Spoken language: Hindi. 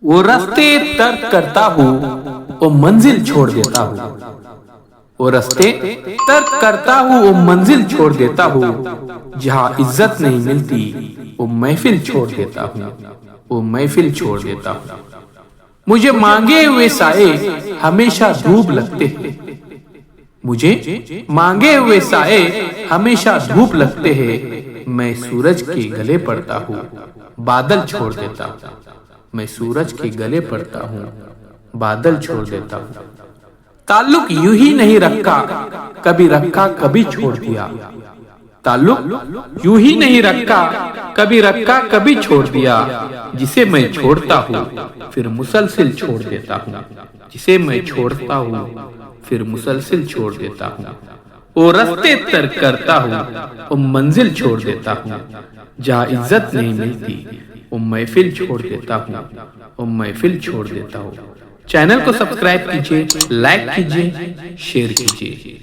वो रास्ते तर्क करता हूँ, वो मंजिल छोड़ देता हूँ। वो रास्ते तर्क करता हूँ, वो मंजिल छोड़ देता हूँ। जहाँ इज्जत नहीं मिलती, वो महफिल छोड़ देता हूँ, वो महफिल छोड़ देता हूँ। मुझे मांगे हुए साए हमेशा धूप लगते हैं। मुझे मांगे हुए साए हमेशा धूप लगते हैं। मैं सूरज के गले पड़ता हूँ, बादल छोड़ देता हूँ। मैं सूरज के गले पड़ता हूँ, बादल छोड़ देता हूँ। ताल्लुक यूं ही नहीं रखा, कभी रखा कभी छोड़ दिया। ताल्लुक यूं ही नहीं रखा, कभी रखा कभी छोड़ दिया। जिसे मैं छोड़ता हूँ फिर मुसलसिल छोड़ देता हूँ। जिसे मैं छोड़ता हूँ फिर मुसलसिल छोड़ देता हूँ। वो रास्ते तर्क करता हूँ, वो मंजिल छोड़ देता हूँ। जहाँ इज्जत नहीं मिलती, वो महफिल छोड़ देता हूँ, वो महफिल छोड़ देता हूँ। चैनल को सब्सक्राइब कीजिए, लाइक कीजिए, शेयर कीजिए।